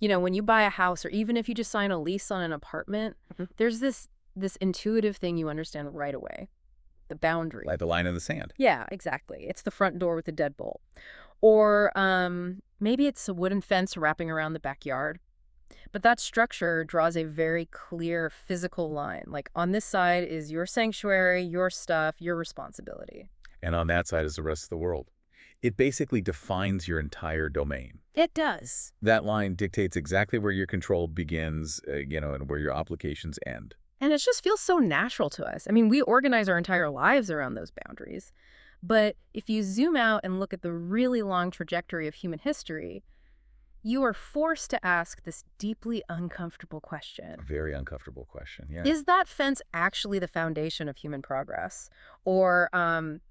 You know, when you buy a house or even if you just sign a lease on an apartment, there's this intuitive thing you understand right away, the boundary. Like the line in the sand. Yeah, exactly. It's the front door with the deadbolt. Or maybe it's a wooden fence wrapping around the backyard. But that structure draws a very clear physical line. Like on this side is your sanctuary, your stuff, your responsibility. And on that side is the rest of the world. It basically defines your entire domain. It does. That line dictates exactly where your control begins, and where your obligations end. And it just feels so natural to us. I mean, we organize our entire lives around those boundaries. But if you zoom out and look at the really long trajectory of human history, you are forced to ask this deeply uncomfortable question. A very uncomfortable question, yeah. Is that fence actually the foundation of human progress? Or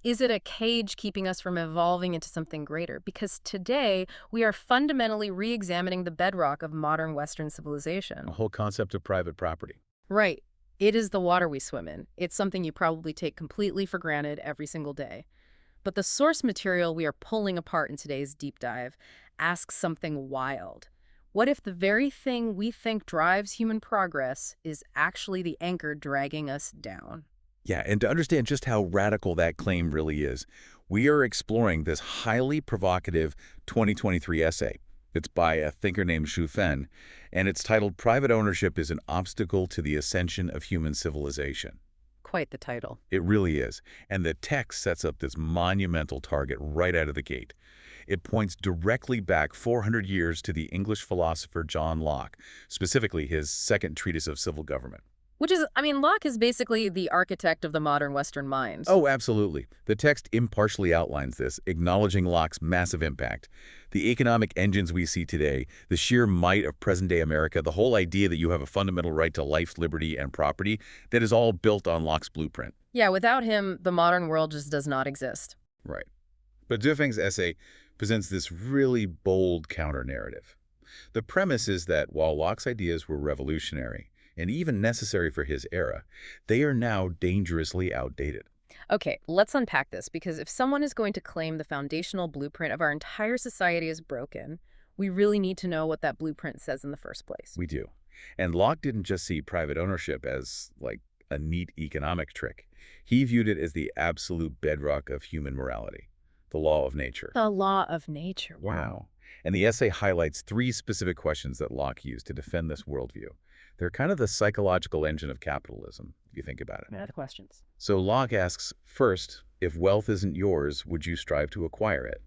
is it a cage keeping us from evolving into something greater? Because today, we are fundamentally re-examining the bedrock of modern Western civilization. A whole concept of private property. Right. It is the water we swim in. It's something you probably take completely for granted every single day. But the source material we are pulling apart in today's deep dive asks something wild. What if the very thing we think drives human progress is actually the anchor dragging us down? Yeah, and to understand just how radical that claim really is, we are exploring this highly provocative 2023 essay. It's by a thinker named Xu Fen, and it's titled Private Ownership is an Obstacle to the Ascension of Human Civilization. Quite the title. It really is. And the text sets up this monumental target right out of the gate. It points directly back 400 years to the English philosopher John Locke, specifically his second treatise of civil government. Which is, I mean, Locke is basically the architect of the modern Western mind. Oh, absolutely. The text impartially outlines this, acknowledging Locke's massive impact. The economic engines we see today, the sheer might of present-day America, the whole idea that you have a fundamental right to life, liberty, and property, that is all built on Locke's blueprint. Yeah, without him, the modern world just does not exist. Right. But Dufeng's essay presents this really bold counter-narrative. The premise is that while Locke's ideas were revolutionary, and even necessary for his era, they are now dangerously outdated. Okay, let's unpack this, because if someone is going to claim the foundational blueprint of our entire society is broken, we really need to know what that blueprint says in the first place. We do. And Locke didn't just see private ownership as, like, a neat economic trick. He viewed it as the absolute bedrock of human morality, the law of nature. The law of nature. Wow. And the essay highlights 3 specific questions that Locke used to defend this worldview. They're kind of the psychological engine of capitalism, if you think about it. What are the questions? So Locke asks, first, if wealth isn't yours, would you strive to acquire it?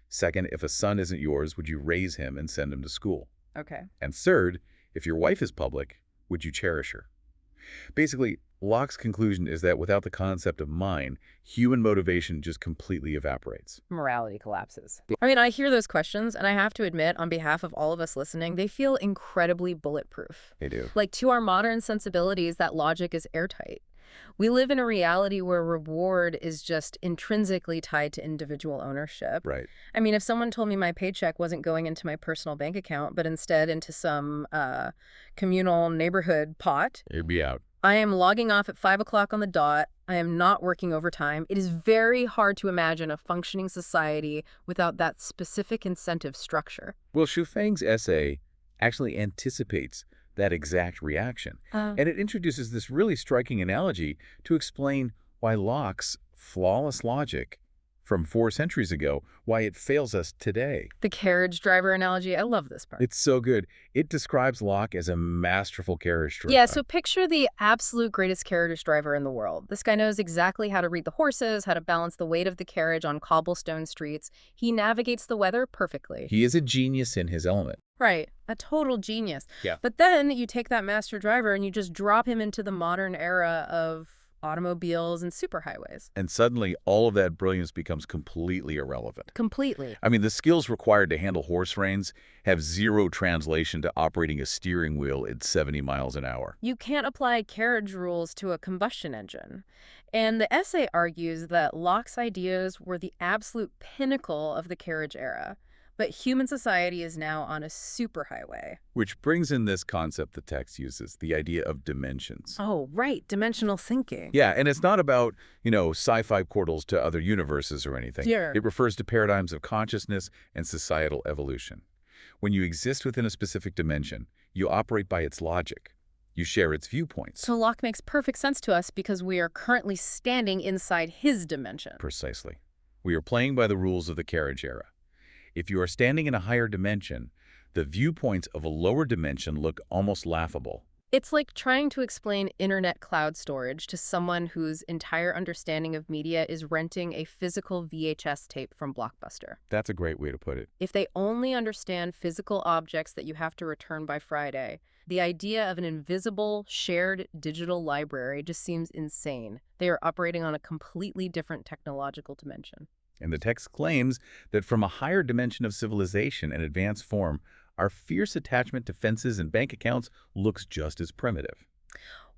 Second, if a son isn't yours, would you raise him and send him to school? Okay. And third, if your wife is public, would you cherish her? Basically, Locke's conclusion is that without the concept of mine, human motivation just completely evaporates. Morality collapses. I mean, I hear those questions, and I have to admit, on behalf of all of us listening, they feel incredibly bulletproof. They do. Like, to our modern sensibilities, that logic is airtight. We live in a reality where reward is just intrinsically tied to individual ownership. Right. I mean, if someone told me my paycheck wasn't going into my personal bank account, but instead into some communal neighborhood pot, It'd be out. I am logging off at 5 o'clock on the dot. I am not working overtime. It is very hard to imagine a functioning society without that specific incentive structure. Well, Xu Feng's essay actually anticipates that exact reaction. And it introduces this really striking analogy to explain why Locke's flawless logic from 4 centuries ago, why it fails us today. The carriage driver analogy, I love this part. It's so good. It describes Locke as a masterful carriage driver. Yeah, so picture the absolute greatest carriage driver in the world. This guy knows exactly how to read the horses, how to balance the weight of the carriage on cobblestone streets. He navigates the weather perfectly. He is a genius in his element. Right, a total genius. Yeah. But then you take that master driver and you just drop him into the modern era of automobiles and superhighways. And suddenly, all of that brilliance becomes completely irrelevant. Completely. I mean, the skills required to handle horse reins have zero translation to operating a steering wheel at 70 miles an hour. You can't apply carriage rules to a combustion engine. And the essay argues that Locke's ideas were the absolute pinnacle of the carriage era. But human society is now on a superhighway. Which brings in this concept the text uses, the idea of dimensions. Oh, right. Dimensional thinking. Yeah, and it's not about, sci-fi portals to other universes or anything. Sure. It refers to paradigms of consciousness and societal evolution. When you exist within a specific dimension, you operate by its logic. You share its viewpoints. So Locke makes perfect sense to us because we are currently standing inside his dimension. Precisely. We are playing by the rules of the carriage era. If you are standing in a higher dimension, the viewpoints of a lower dimension look almost laughable. It's like trying to explain internet cloud storage to someone whose entire understanding of media is renting a physical VHS tape from Blockbuster. That's a great way to put it. If they only understand physical objects that you have to return by Friday, the idea of an invisible, shared digital library just seems insane. They are operating on a completely different technological dimension. And the text claims that from a higher dimension of civilization and advanced form, our fierce attachment to fences and bank accounts looks just as primitive.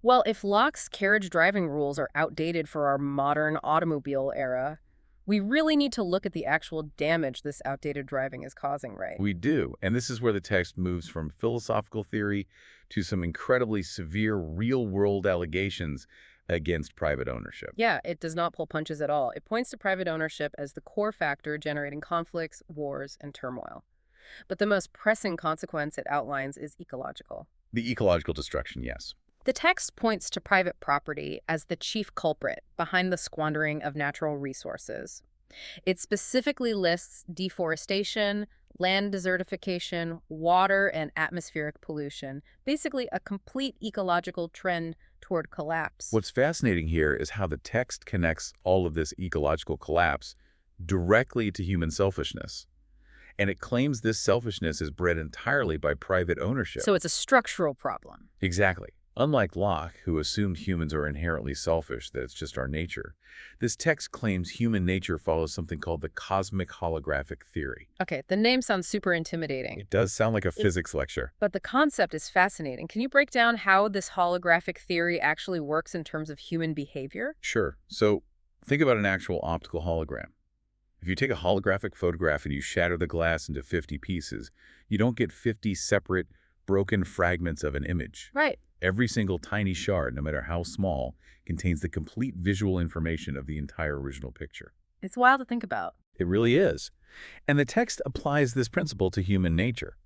Well, if Locke's carriage driving rules are outdated for our modern automobile era, we really need to look at the actual damage this outdated driving is causing, right? We do, and this is where the text moves from philosophical theory to some incredibly severe real-world allegations against private ownership. Yeah, it does not pull punches at all. It points to private ownership as the core factor generating conflicts, wars, and turmoil. But the most pressing consequence it outlines is ecological. The ecological destruction, yes. The text points to private property as the chief culprit behind the squandering of natural resources. It specifically lists deforestation, land desertification, water and atmospheric pollution, basically a complete ecological trend toward collapse. What's fascinating here is how the text connects all of this ecological collapse directly to human selfishness. And it claims this selfishness is bred entirely by private ownership. So it's a structural problem. Exactly. Unlike Locke, who assumed humans are inherently selfish, that it's just our nature, this text claims human nature follows something called the cosmic holographic theory. Okay, the name sounds super intimidating. It does sound like a physics lecture. But the concept is fascinating. Can you break down how this holographic theory actually works in terms of human behavior? Sure. So think about an actual optical hologram. If you take a holographic photograph and you shatter the glass into 50 pieces, you don't get 50 separate, broken fragments of an image. Right. Every single tiny shard, no matter how small, contains the complete visual information of the entire original picture. It's wild to think about. It really is. And the text applies this principle to human nature.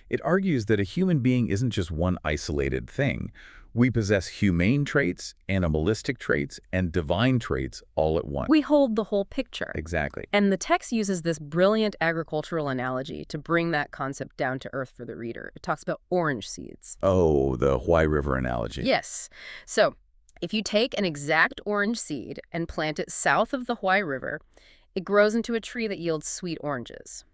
It argues that a human being isn't just one isolated thing. We possess humane traits, animalistic traits, and divine traits all at once. We hold the whole picture. Exactly. And the text uses this brilliant agricultural analogy to bring that concept down to earth for the reader. It talks about orange seeds. Oh, the Huai River analogy. Yes. So, if you take an exact orange seed and plant it south of the Huai River, it grows into a tree that yields sweet oranges.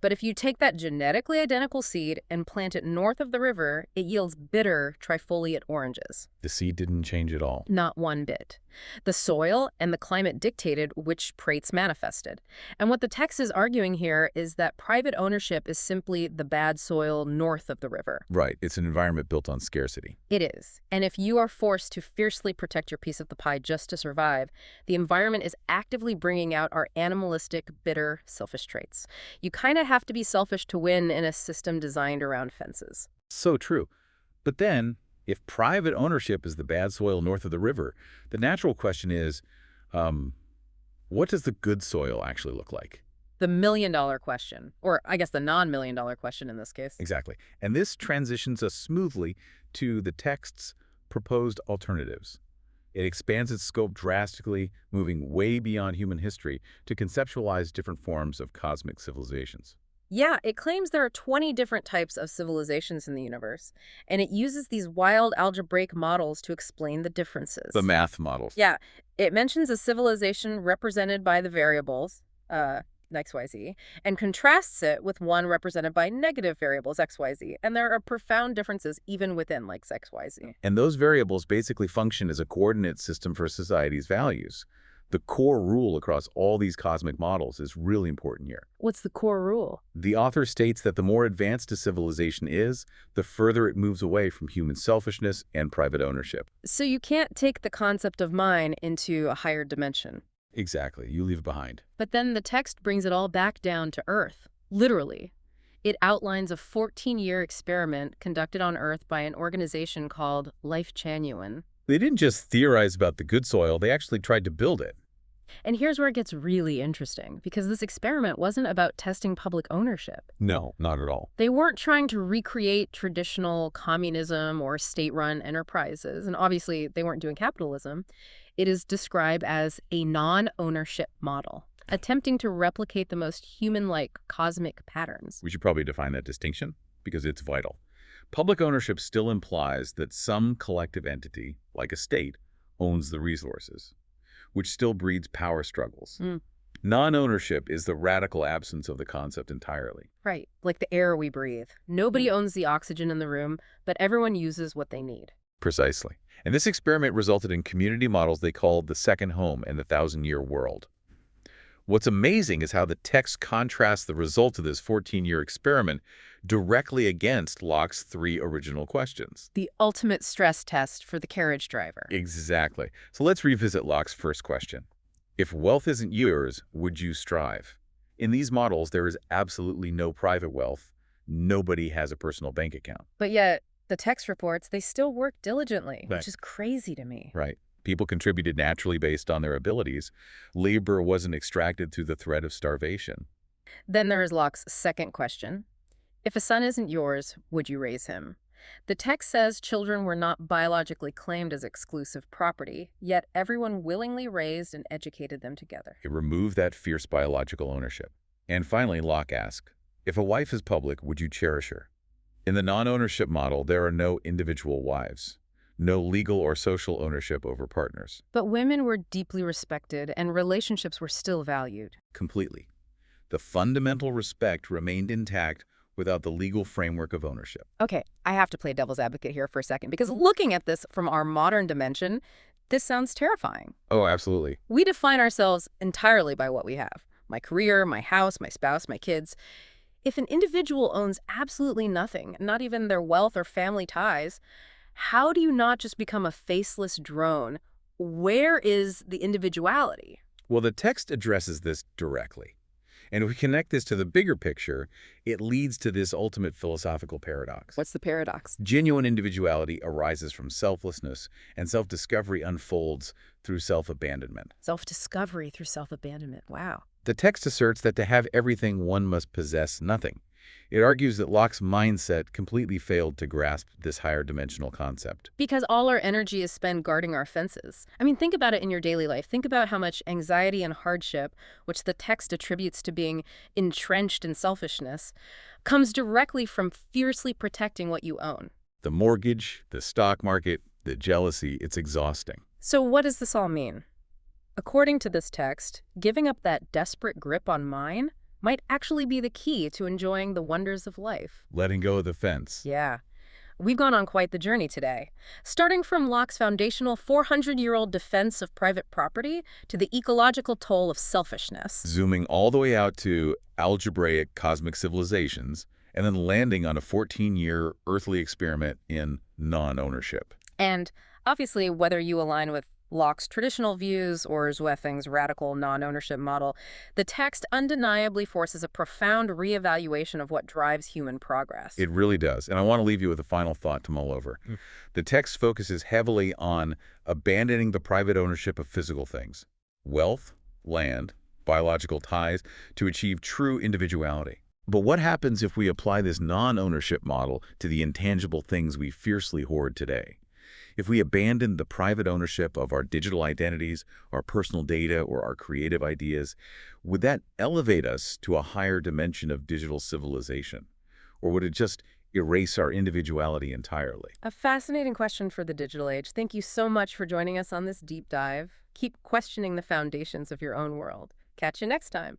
But if you take that genetically identical seed and plant it north of the river, it yields bitter trifoliate oranges. The seed didn't change at all. Not one bit. The soil and the climate dictated which traits manifested. And what the text is arguing here is that private ownership is simply the bad soil north of the river. Right. It's an environment built on scarcity. It is. And if you are forced to fiercely protect your piece of the pie just to survive, the environment is actively bringing out our animalistic, bitter, selfish traits. You kind of have to be selfish to win in a system designed around fences. So true. But then, if private ownership is the bad soil north of the river, the natural question is, what does the good soil actually look like? The million-dollar question, or I guess the non-million-dollar question in this case. Exactly. And this transitions us smoothly to the text's proposed alternatives. It expands its scope drastically, moving way beyond human history to conceptualize different forms of cosmic civilizations. Yeah, it claims there are 20 different types of civilizations in the universe, and it uses these wild algebraic models to explain the differences. The math models. Yeah, it mentions a civilization represented by the variables, XYZ, and contrasts it with one represented by negative variables, XYZ, and there are profound differences even within like XYZ. And those variables basically function as a coordinate system for society's values. The core rule across all these cosmic models is really important here. What's the core rule? The author states that the more advanced a civilization is, the further it moves away from human selfishness and private ownership. So you can't take the concept of mine into a higher dimension. Exactly. You leave it behind. But then the text brings it all back down to Earth, literally. It outlines a 14-year experiment conducted on Earth by an organization called Life Genuine. They didn't just theorize about the good soil, they actually tried to build it. And here's where it gets really interesting, because this experiment wasn't about testing public ownership. No, not at all. They weren't trying to recreate traditional communism or state-run enterprises, and obviously they weren't doing capitalism. It is described as a non-ownership model, attempting to replicate the most human-like cosmic patterns. We should probably define that distinction because it's vital. Public ownership still implies that some collective entity, like a state, owns the resources, which still breeds power struggles. Non-ownership is the radical absence of the concept entirely. Right, like the air we breathe. Nobody owns the oxygen in the room, but everyone uses what they need. Precisely. And this experiment resulted in community models they called the second home and the 1,000-year world. What's amazing is how the text contrasts the results of this 14-year experiment directly against Locke's 3 original questions. The ultimate stress test for the carriage driver. Exactly. So let's revisit Locke's first question. If wealth isn't yours, would you strive? In these models, there is absolutely no private wealth. Nobody has a personal bank account. But yet, the text reports they still work diligently, Right. which is crazy to me. Right. People contributed naturally based on their abilities. Labor wasn't extracted through the threat of starvation. Then there is Locke's second question. If a son isn't yours, would you raise him? The text says children were not biologically claimed as exclusive property, yet everyone willingly raised and educated them together. It removed that fierce biological ownership. And finally, Locke asked, if a wife is public, would you cherish her? In the non-ownership model, there are no individual wives, no legal or social ownership over partners. But women were deeply respected, and relationships were still valued. Completely. The fundamental respect remained intact without the legal framework of ownership. Okay, I have to play devil's advocate here for a second, because looking at this from our modern dimension, this sounds terrifying. Oh, absolutely. We define ourselves entirely by what we have. My career, my house, my spouse, my kids. If an individual owns absolutely nothing, not even their wealth or family ties, how do you not just become a faceless drone? Where is the individuality? Well, the text addresses this directly. And if we connect this to the bigger picture, it leads to this ultimate philosophical paradox. What's the paradox? Genuine individuality arises from selflessness, and self-discovery unfolds through self-abandonment. Self-discovery through self-abandonment. Wow. The text asserts that to have everything, one must possess nothing. It argues that Locke's mindset completely failed to grasp this higher dimensional concept. Because all our energy is spent guarding our fences. I mean, think about it in your daily life. Think about how much anxiety and hardship, which the text attributes to being entrenched in selfishness, comes directly from fiercely protecting what you own. The mortgage, the stock market, the jealousy, it's exhausting. So what does this all mean? According to this text, giving up that desperate grip on mine might actually be the key to enjoying the wonders of life. Letting go of the fence. Yeah. We've gone on quite the journey today, starting from Locke's foundational 400-year-old defense of private property to the ecological toll of selfishness. Zooming all the way out to algebraic cosmic civilizations, and then landing on a 14-year earthly experiment in non-ownership. And obviously, whether you align with Locke's traditional views or Zweffing's radical non-ownership model, the text undeniably forces a profound reevaluation of what drives human progress. It really does. And I want to leave you with a final thought to mull over. The text focuses heavily on abandoning the private ownership of physical things, wealth, land, biological ties, to achieve true individuality. But what happens if we apply this non-ownership model to the intangible things we fiercely hoard today? If we abandon the private ownership of our digital identities, our personal data, or our creative ideas, would that elevate us to a higher dimension of digital civilization? Or would it just erase our individuality entirely? A fascinating question for the digital age. Thank you so much for joining us on this deep dive. Keep questioning the foundations of your own world. Catch you next time.